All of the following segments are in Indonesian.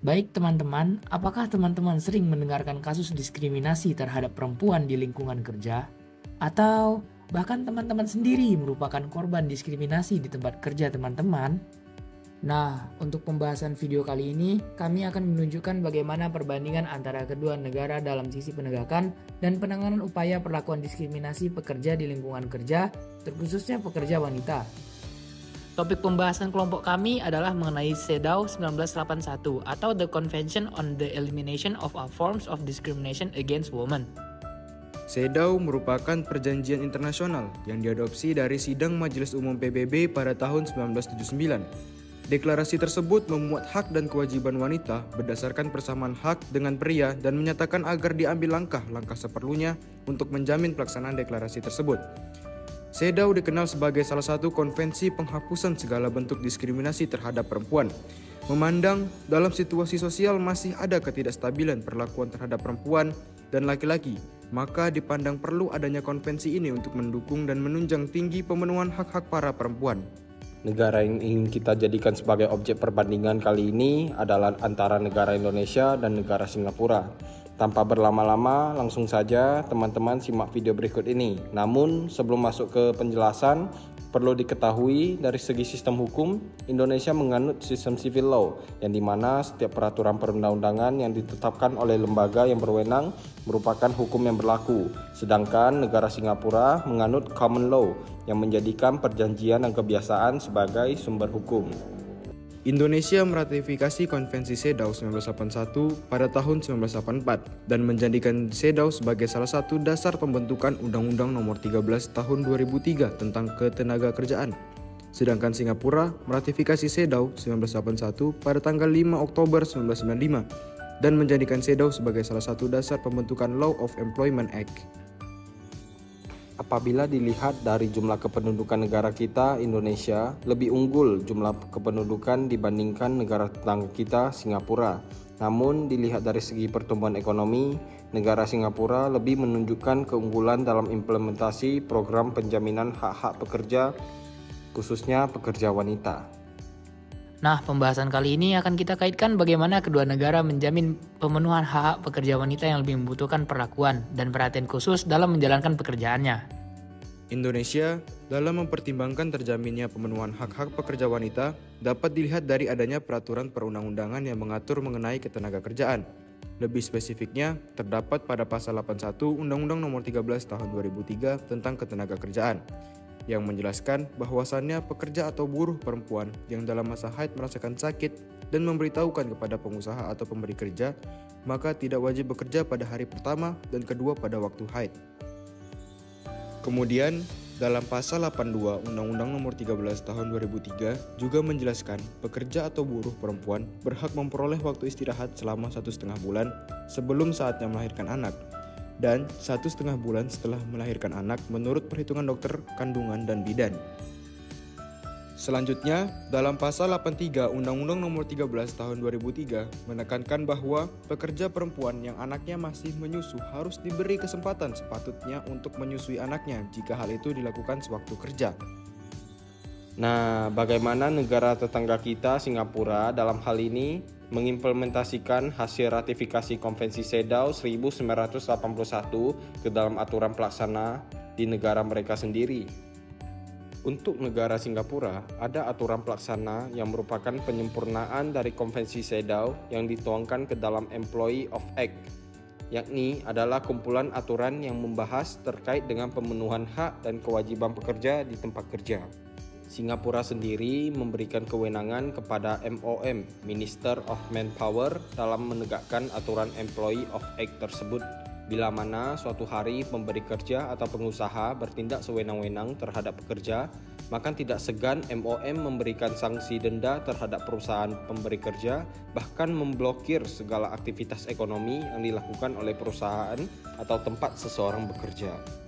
Baik teman-teman, apakah teman-teman sering mendengarkan kasus diskriminasi terhadap perempuan di lingkungan kerja? Atau bahkan teman-teman sendiri merupakan korban diskriminasi di tempat kerja teman-teman? Nah, untuk pembahasan video kali ini, kami akan menunjukkan bagaimana perbandingan antara kedua negara dalam sisi penegakan dan penanganan upaya perlakuan diskriminasi pekerja di lingkungan kerja, terkhususnya pekerja wanita. Topik pembahasan kelompok kami adalah mengenai CEDAW 1981 atau The Convention on the Elimination of All Forms of Discrimination Against Women. CEDAW merupakan perjanjian internasional yang diadopsi dari Sidang Majelis Umum PBB pada tahun 1979. Deklarasi tersebut memuat hak dan kewajiban wanita berdasarkan persamaan hak dengan pria dan menyatakan agar diambil langkah-langkah seperlunya untuk menjamin pelaksanaan deklarasi tersebut. CEDAW dikenal sebagai salah satu konvensi penghapusan segala bentuk diskriminasi terhadap perempuan. Memandang dalam situasi sosial masih ada ketidakstabilan perlakuan terhadap perempuan dan laki-laki, maka dipandang perlu adanya konvensi ini untuk mendukung dan menunjang tinggi pemenuhan hak-hak para perempuan. Negara yang ingin kita jadikan sebagai objek perbandingan kali ini adalah antara negara Indonesia dan negara Singapura. Tanpa berlama-lama, langsung saja teman-teman simak video berikut ini. Namun, sebelum masuk ke penjelasan, perlu diketahui dari segi sistem hukum, Indonesia menganut sistem civil law, yang dimana setiap peraturan perundang-undangan yang ditetapkan oleh lembaga yang berwenang merupakan hukum yang berlaku. Sedangkan negara Singapura menganut common law, yang menjadikan perjanjian dan kebiasaan sebagai sumber hukum. Indonesia meratifikasi Konvensi CEDAW 1981 pada tahun 1984 dan menjadikan CEDAW sebagai salah satu dasar pembentukan Undang-Undang Nomor 13 Tahun 2003 tentang Ketenagakerjaan. Sedangkan Singapura meratifikasi CEDAW 1981 pada tanggal 5 Oktober 1995 dan menjadikan CEDAW sebagai salah satu dasar pembentukan Law of Employment Act. Apabila dilihat dari jumlah kependudukan negara kita, Indonesia lebih unggul jumlah kependudukan dibandingkan negara tetangga kita, Singapura. Namun dilihat dari segi pertumbuhan ekonomi, negara Singapura lebih menunjukkan keunggulan dalam implementasi program penjaminan hak-hak pekerja, khususnya pekerja wanita. Nah, pembahasan kali ini akan kita kaitkan bagaimana kedua negara menjamin pemenuhan hak-hak pekerja wanita yang lebih membutuhkan perlakuan dan perhatian khusus dalam menjalankan pekerjaannya. Indonesia, dalam mempertimbangkan terjaminnya pemenuhan hak-hak pekerja wanita, dapat dilihat dari adanya peraturan perundang-undangan yang mengatur mengenai ketenagakerjaan. Lebih spesifiknya, terdapat pada pasal 81 Undang-Undang Nomor 13 Tahun 2003 tentang Ketenagakerjaan, yang menjelaskan bahwasannya pekerja atau buruh perempuan yang dalam masa haid merasakan sakit dan memberitahukan kepada pengusaha atau pemberi kerja, maka tidak wajib bekerja pada hari pertama dan kedua pada waktu haid. Kemudian, dalam pasal 82 Undang-Undang Nomor 13 Tahun 2003 juga menjelaskan pekerja atau buruh perempuan berhak memperoleh waktu istirahat selama 1,5 bulan sebelum saatnya melahirkan anak, dan 1,5 bulan setelah melahirkan anak menurut perhitungan dokter kandungan dan bidan. Selanjutnya, dalam pasal 83 Undang-Undang Nomor 13 Tahun 2003 menekankan bahwa pekerja perempuan yang anaknya masih menyusu harus diberi kesempatan sepatutnya untuk menyusui anaknya jika hal itu dilakukan sewaktu kerja. Nah, bagaimana negara tetangga kita, Singapura, dalam hal ini mengimplementasikan hasil ratifikasi Konvensi CEDAW 1981 ke dalam aturan pelaksana di negara mereka sendiri? Untuk negara Singapura, ada aturan pelaksana yang merupakan penyempurnaan dari Konvensi CEDAW yang dituangkan ke dalam Employee of Act, yakni adalah kumpulan aturan yang membahas terkait dengan pemenuhan hak dan kewajiban pekerja di tempat kerja. Singapura sendiri memberikan kewenangan kepada MOM, Minister of Manpower, dalam menegakkan aturan Employee of Act tersebut. Bila mana suatu hari pemberi kerja atau pengusaha bertindak sewenang-wenang terhadap pekerja, maka tidak segan MOM memberikan sanksi denda terhadap perusahaan pemberi kerja, bahkan memblokir segala aktivitas ekonomi yang dilakukan oleh perusahaan atau tempat seseorang bekerja.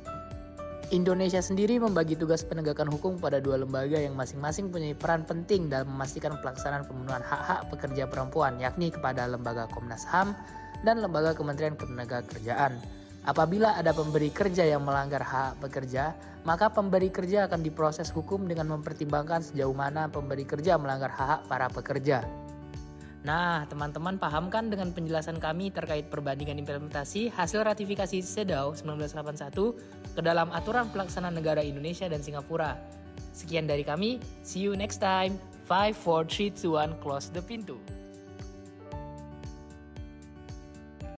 Indonesia sendiri membagi tugas penegakan hukum pada dua lembaga yang masing-masing punya peran penting dalam memastikan pelaksanaan pemenuhan hak-hak pekerja perempuan, yakni kepada Lembaga Komnas HAM dan Lembaga Kementerian Ketenagakerjaan. Apabila ada pemberi kerja yang melanggar hak pekerja, maka pemberi kerja akan diproses hukum dengan mempertimbangkan sejauh mana pemberi kerja melanggar hak para pekerja. Nah, teman-teman paham kan dengan penjelasan kami terkait perbandingan implementasi hasil ratifikasi CEDAW 1981 ke dalam aturan pelaksanaan negara Indonesia dan Singapura. Sekian dari kami, see you next time. 5, 4, 3, 2, 1, close the pintu.